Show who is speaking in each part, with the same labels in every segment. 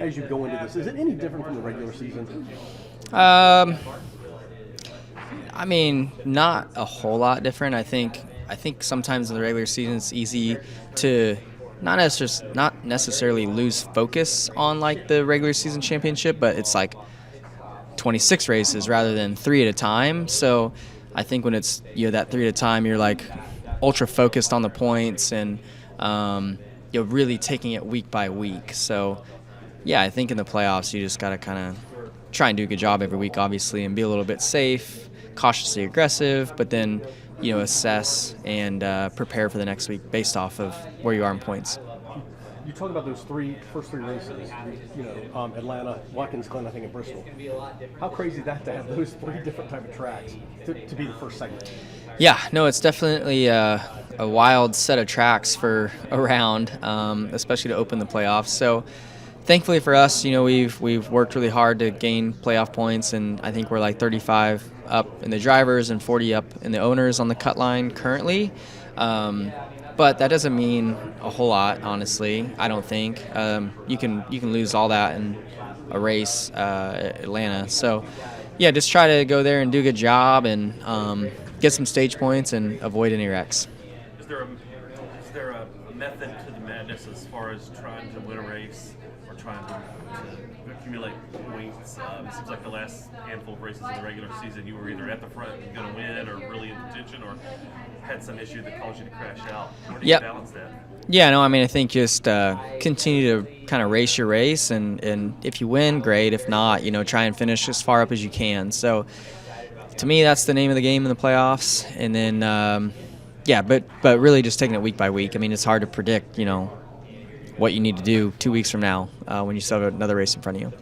Speaker 1: as you go into this? Is it any different from the regular season?
Speaker 2: I mean, not a whole lot different. I think sometimes in the regular season it's easy to not necessarily lose focus on like the regular season championship, but it's like 26 races rather than 3 at a time. So I think when it's that 3 at a time, you're like ultra focused on the points and you're really taking it week by week. So yeah, I think in the playoffs you just got to kind of try and do a good job every week, obviously, and be a little bit safe, cautiously aggressive, but then assess and prepare for the next week based off of where you are in points.
Speaker 1: You talk about those first three races, Atlanta, Watkins Glen, I think, and Bristol. How crazy is that to have those 3 different type of tracks to be the first segment?
Speaker 2: Yeah, no, it's definitely a wild set of tracks for a round, especially to open the playoffs. So thankfully for us, we've worked really hard to gain playoff points, and I think we're like 35 up in the drivers and 40 up in the owners on the cut line currently. But that doesn't mean a whole lot, honestly. I don't think you can lose all that in a race at Atlanta. So yeah, just try to go there and do a good job and get some stage points and avoid any wrecks.
Speaker 3: Is there a method to the madness as far as trying to win a race or trying to accumulate points? It seems like the last handful of races in the regular season, you were either at the front and going to win, or really in contention, or had some issue that caused you to crash out. Where do you balance that?
Speaker 2: Yeah, no, I mean, I think just continue to kind of race your race, and if you win, great. If not, try and finish as far up as you can. So to me, that's the name of the game in the playoffs. And then, but really just taking it week by week. I mean, it's hard to predict, what you need to do 2 weeks from now when you still have another race in front of you.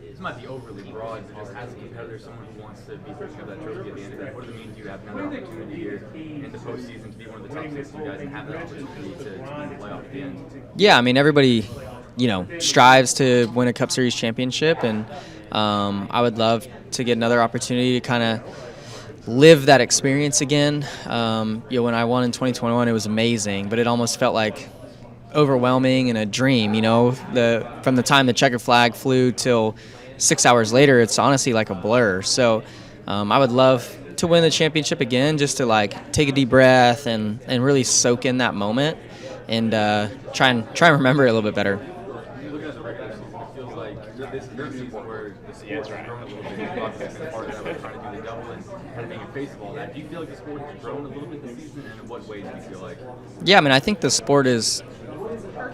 Speaker 4: This might be overly broad, but just as a competitor, someone who wants to be thinking of that trophy at the end of it, what does it mean to you have another opportunity here in the postseason to be one of the top 6 you guys and have that opportunity to be in the playoff at the end?
Speaker 2: Yeah, I mean, everybody, strives to win a Cup Series championship, and I would love to get another opportunity to kind of live that experience again. When I won in 2021, it was amazing, but it almost felt like overwhelming and a dream. From the time the checker flag flew till 6 hours later, it's honestly like a blur. So I would love to win the championship again, just to like take a deep breath and really soak in that moment and try and remember it a little bit better.
Speaker 4: Looking at the regular season, it feels like this season where the sport's grown a little bit. It's been part of that, trying to do the double and kind of being a face of all that. Do you feel like the sport has grown a little bit this season, and in what ways do you feel like?
Speaker 2: Yeah, I mean, I think the sport has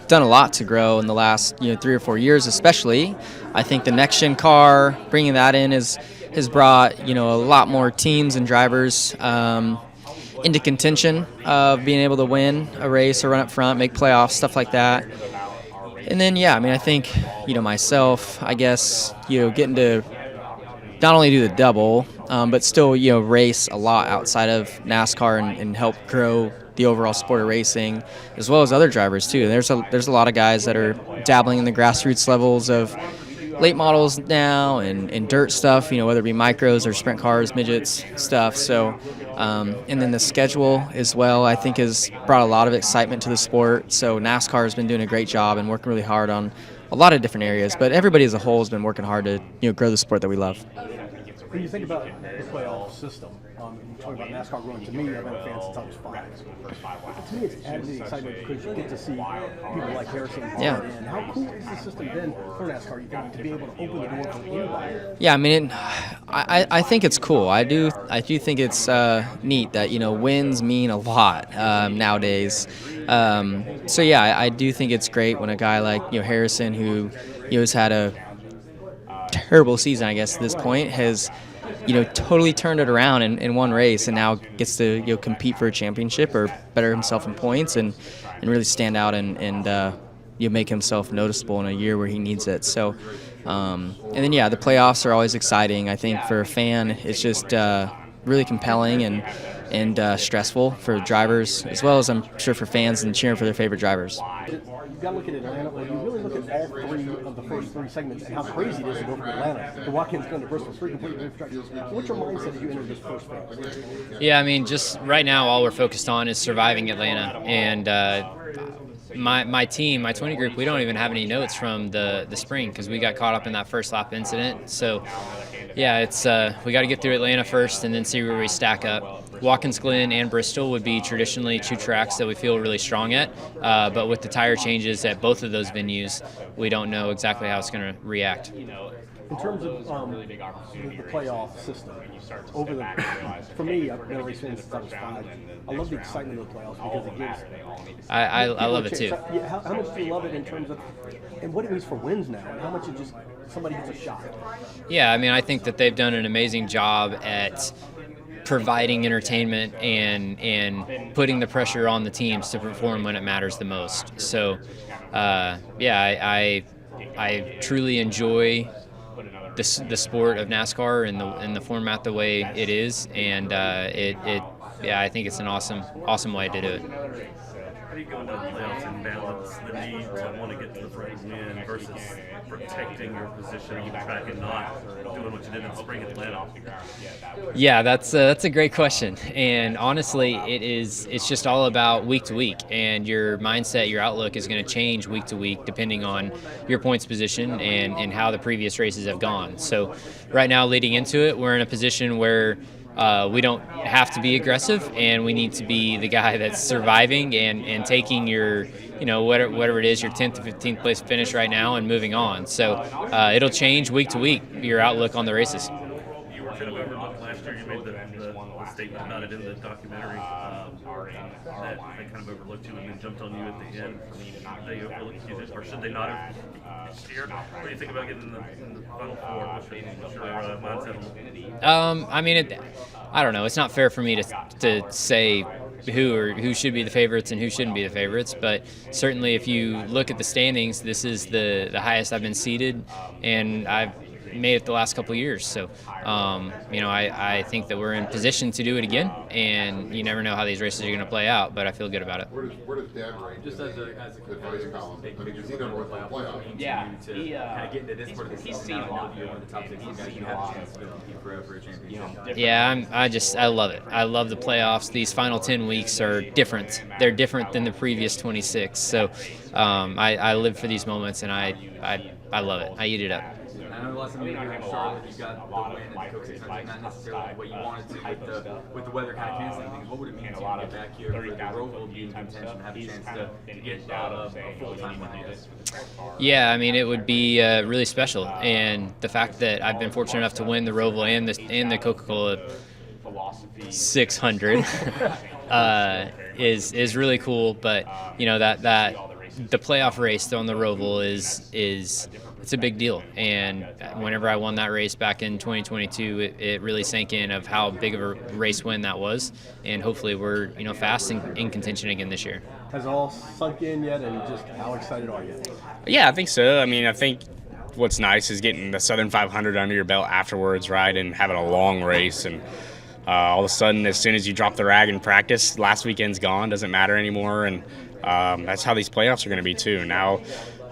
Speaker 2: done a lot to grow in the last 3 or 4 years, especially. I think the next gen car, bringing that in, has brought a lot more teams and drivers into contention of being able to win a race or run up front, make playoffs, stuff like that. And then I think myself, I guess getting to not only do the double, but still race a lot outside of NASCAR and help grow the overall sport of racing, as well as other drivers too. There's a lot of guys that are dabbling in the grassroots levels of late models now and dirt stuff, whether it be micros or sprint cars, midgets stuff. So, and then the schedule as well, I think, has brought a lot of excitement to the sport. So NASCAR has been doing a great job and working really hard on a lot of different areas, but everybody as a whole has been working hard to grow the sport that we love.
Speaker 1: When you think about the playoff system, you talk about NASCAR growing. To me, I've been a fan since I was 5. To me, it's added the excitement because you get to see people like Harrison.
Speaker 2: Yeah.
Speaker 1: And how cool is the system then for NASCAR? You think to be able to open the door for anybody?
Speaker 2: Yeah, I mean, I think it's cool. I do think it's neat that wins mean a lot nowadays. So yeah, I do think it's great when a guy like Harrison, who has had a terrible season, I guess, at this point, has totally turned it around in one race and now gets to compete for a championship or better himself in points and really stand out and make himself noticeable in a year where he needs it. So and then the playoffs are always exciting. I think for a fan, it's just really compelling and stressful for drivers, as well as I'm sure for fans and cheering for their favorite drivers.
Speaker 1: You've got to look at Atlanta, or you really look at all 3 of the first 3 segments and how crazy it is to go from Atlanta to Watkins Glen to Bristol, 3 completely different tracks. What's your mindset as you enter this first phase?
Speaker 5: Yeah, I mean, just right now, all we're focused on is surviving Atlanta, and
Speaker 2: my team, my 20 group, we don't even have any notes from the spring because we got caught up in that first lap incident. So, yeah, it's we got to get through Atlanta first and then see where we stack up. Watkins Glen and Bristol would be traditionally two tracks that we feel really strong at, but with the tire changes at both of those venues, we don't know exactly how it's going to react.
Speaker 1: In terms of the playoff system, for me, I've been racing since I was 5. I love the excitement of the playoffs because it gives.
Speaker 2: I love it too.
Speaker 1: Yeah, how much do you love it in terms of, and what it means for wins now, and how much it just somebody gets a shot?
Speaker 2: Yeah, I mean, I think that they've done an amazing job at providing entertainment and putting the pressure on the teams to perform when it matters the most. So, I truly enjoy the sport of NASCAR and the format the way it is, and I think it's an awesome way to do it.
Speaker 3: How do you go into the playoffs and balance the need to want to get to the first win versus protecting your position on the track and not doing what you did in spring at Atlanta?
Speaker 2: Yeah, that's a great question, and honestly, it's just all about week to week, and your mindset, your outlook is going to change week to week depending on your points position and how the previous races have gone. So, right now, leading into it, we're in a position where we don't have to be aggressive, and we need to be the guy that's surviving and taking your, whatever it is, your 10th to 15th place finish right now and moving on. So it'll change week to week, your outlook on the races.
Speaker 3: You were kind of overlooked last year. You made the statement about it in the documentary that they kind of overlooked you and then jumped on you at the end. They overlooked you, or should they not have this year? What do you think about getting in the Final Four? What's your mindset on it?
Speaker 2: I mean, I don't know. It's not fair for me to say who should be the favorites and who shouldn't be the favorites. But certainly, if you look at the standings, this is the highest I've been seeded, and I've made it the last couple of years. So, I think that we're in position to do it again, and you never know how these races are going to play out, but I feel good about it.
Speaker 5: Where does Dan rank?
Speaker 4: Just as a big picture,
Speaker 5: He's either with the playoff.
Speaker 4: Yeah, to kind of get into this part of the season. Now, I know you're one of the top 6 guys. You have a chance to compete for a championship.
Speaker 2: Yeah, I love it. I love the playoffs. These final 10 weeks are different. They're different than the previous 26. So I live for these moments, and I love it. I eat it up.
Speaker 4: I know last time you were in Charlotte, you got the win at the Coke 600, not necessarily what you wanted to with the weather kind of canceling things. What would it mean to get back here for the Roval being contention, have a chance to get a full-time win, I guess?
Speaker 2: Yeah, I mean, it would be really special, and the fact that I've been fortunate enough to win the Roval and the Coca-Cola 600 is really cool. But that the playoff race on the Roval is it's a big deal, and whenever I won that race back in 2022, it really sank in of how big of a race win that was, and hopefully we're fast and in contention again this year.
Speaker 1: Has it all sunk in yet, and just how excited are you?
Speaker 6: Yeah, I think so. I mean, I think what's nice is getting the Southern 500 under your belt afterwards, right, and having a long race, and all of a sudden, as soon as you drop the rag in practice, last weekend's gone, doesn't matter anymore, and that's how these playoffs are going to be too. Now,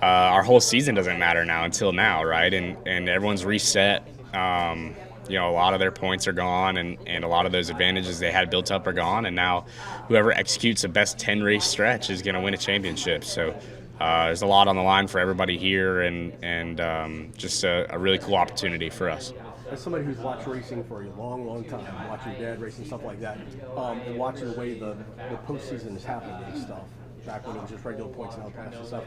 Speaker 6: our whole season doesn't matter now until now, right? And everyone's reset. A lot of their points are gone, and a lot of those advantages they had built up are gone. And now, whoever executes the best 10-race stretch is going to win a championship. So there's a lot on the line for everybody here, and just a really cool opportunity for us.
Speaker 1: As somebody who's watched racing for a long, long time, watching dad race and stuff like that, and watching the way the postseason has happened and stuff, back when it was just regular points and out pass and stuff,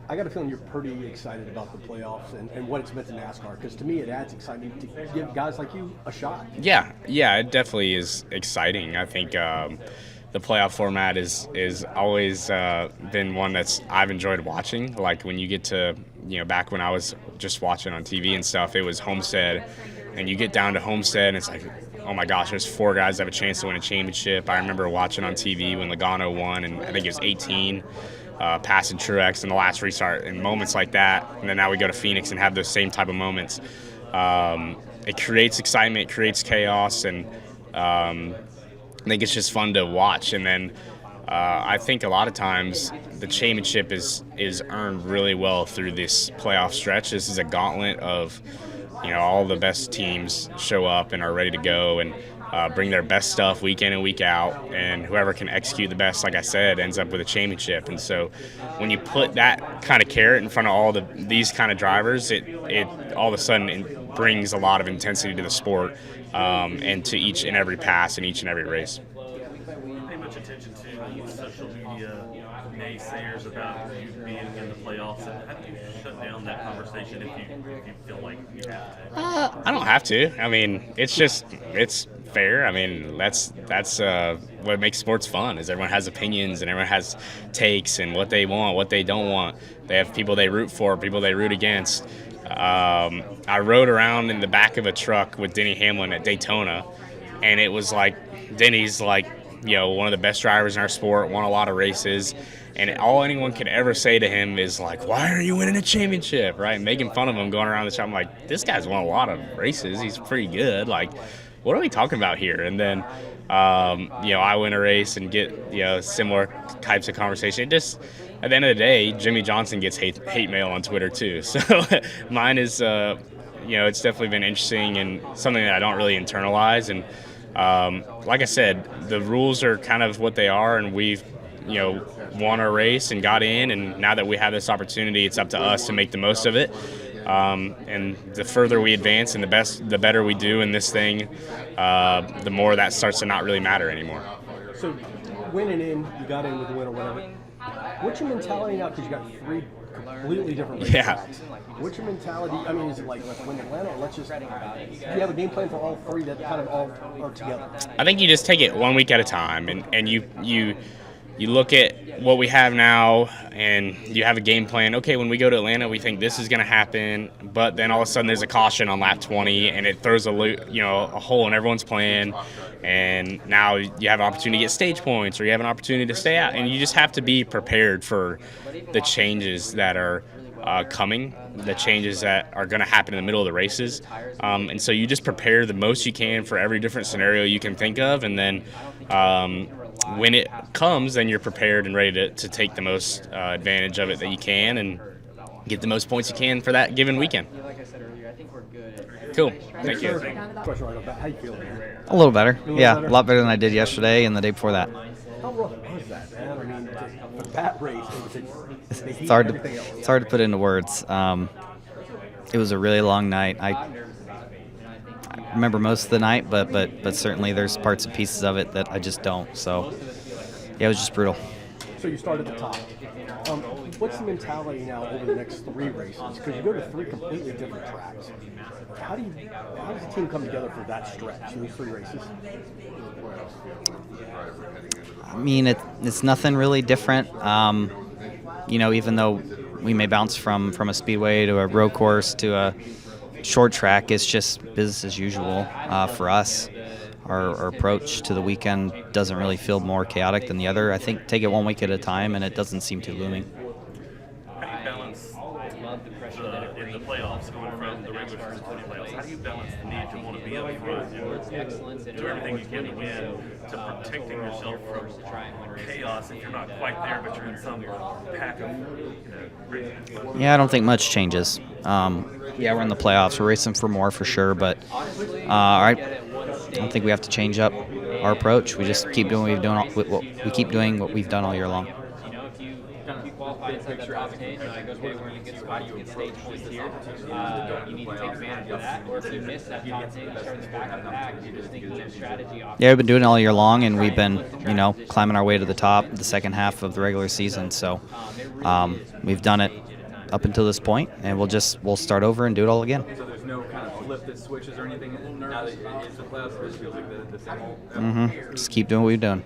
Speaker 1: I got a feeling you're pretty excited about the playoffs and what it's meant to NASCAR, because to me it adds excitement to give guys like you a shot.
Speaker 6: Yeah, it definitely is exciting. I think the playoff format is always been one that's I've enjoyed watching. Like when you get to, back when I was just watching on TV and stuff, it was Homestead, and you get down to Homestead and it's like, oh my gosh, there's 4 guys that have a chance to win a championship. I remember watching on TV when Logano won, and I think it was 18, passing Truex in the last restart, and moments like that. And then now we go to Phoenix and have those same type of moments. It creates excitement, it creates chaos, and I think it's just fun to watch. And then I think a lot of times the championship is earned really well through this playoff stretch. This is a gauntlet of all the best teams show up and are ready to go, and bring their best stuff week in and week out, and whoever can execute the best, like I said, ends up with a championship. And so when you put that kind of carrot in front of all these kind of drivers, it all of a sudden it brings a lot of intensity to the sport, and to each and every pass and each and every race.
Speaker 3: Pay much attention to social media naysayers about you being in the playoffs, and how do you shut down that conversation if you feel like you have to?
Speaker 6: I don't have to. I mean, it's fair. I mean, that's what makes sports fun, is everyone has opinions and everyone has takes and what they want, what they don't want. They have people they root for, people they root against. I rode around in the back of a truck with Denny Hamlin at Daytona, and it was like Denny's like, one of the best drivers in our sport, won a lot of races, and all anyone could ever say to him is like, why are you winning a championship, right? Making fun of him going around the shop. I'm like, this guy's won a lot of races. He's pretty good. Like, what are we talking about here? And then, I win a race and get, similar types of conversation. It just, at the end of the day, Jimmy Johnson gets hate mail on Twitter too. So mine is, it's definitely been interesting and something that I don't really internalize. And like I said, the rules are kind of what they are, and we've, won a race and got in, and now that we have this opportunity, it's up to us to make the most of it. And the further we advance and the better we do in this thing, the more that starts to not really matter anymore.
Speaker 1: So, winning in, you got in with the win or whatever. What's your mentality now? Because you got 3 completely different race tracks. What's your mentality? I mean, is it like, let's win Atlanta, or let's just, do you have a game plan for all 3 that kind of all are together?
Speaker 6: I think you just take it 1 week at a time, and you look at what we have now, and you have a game plan. Okay, when we go to Atlanta, we think this is going to happen, but then all of a sudden there's a caution on lap 20, and it throws a hole in everyone's plan, and now you have an opportunity to get stage points, or you have an opportunity to stay out, and you just have to be prepared for the changes that are coming, the changes that are going to happen in the middle of the races, and so you just prepare the most you can for every different scenario you can think of, and then when it comes, then you're prepared and ready to take the most advantage of it that you can and get the most points you can for that given weekend. Cool. Thank you.
Speaker 1: Question right about how you feeling?
Speaker 7: A little better. Yeah, a lot better than I did yesterday and the day before that.
Speaker 1: How rough was that, man? I mean, for that race,
Speaker 7: It's hard to put into words. It was a really long night. I remember most of the night, but certainly there's parts and pieces of it that I just don't. So, yeah, it was just brutal.
Speaker 1: So you start at the top. What's the mentality now over the next 3 races? Because you go to 3 completely different tracks. How does the team come together for that stretch, those 3 races?
Speaker 7: I mean, it's nothing really different. Even though we may bounce from a speedway to a road course to a short track, it's just business as usual for us. Our approach to the weekend doesn't really feel more chaotic than the other. I think take it 1 week at a time, and it doesn't seem too looming.
Speaker 3: How do you balance in the playoffs, going from the regular season to the playoffs? How do you balance the need to want to be up front and do everything you can to win, to protecting yourself from chaos if you're not quite there, but you're in some pack of racing?
Speaker 7: Yeah, I don't think much changes. Yeah, we're in the playoffs. We're racing for more for sure, but I don't think we have to change up our approach. We just keep doing what we've done all year long.
Speaker 4: Big picture advocate, like, okay, we're in a good spot, you can stage points here. You need to take advantage of that, or if you miss that top 10, you start back on the pack, you're just thinking of strategy.
Speaker 7: Yeah, we've been doing it all year long, and we've been, climbing our way to the top the second half of the regular season. So we've done it up until this point, and we'll start over and do it all again.
Speaker 4: So there's no kind of flip that switches or anything now that it's the playoffs, it feels like the same old.
Speaker 7: Just keep doing what we've done.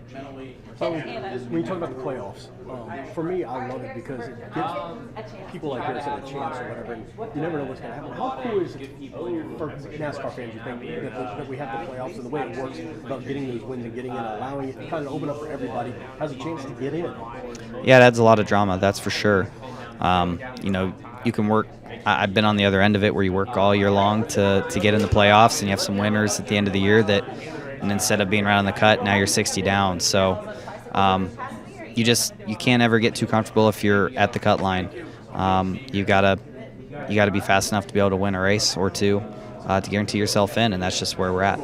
Speaker 1: When you talk about the playoffs, for me, I love it because it gives people like yours a chance or whatever, and you never know what's going to happen. How cool is it for NASCAR fans, you think, that we have the playoffs and the way it works about getting those wins and getting in, allowing it to kind of open up for everybody, has a chance to get in?
Speaker 7: Yeah, it adds a lot of drama, that's for sure. You can work. I've been on the other end of it where you work all year long to get in the playoffs, and you have some winners at the end of the year and instead of being right on the cut, now you're 60 down. So you can't ever get too comfortable if you're at the cut line. You gotta be fast enough to be able to win a race or two to guarantee yourself in, and that's just where we're at.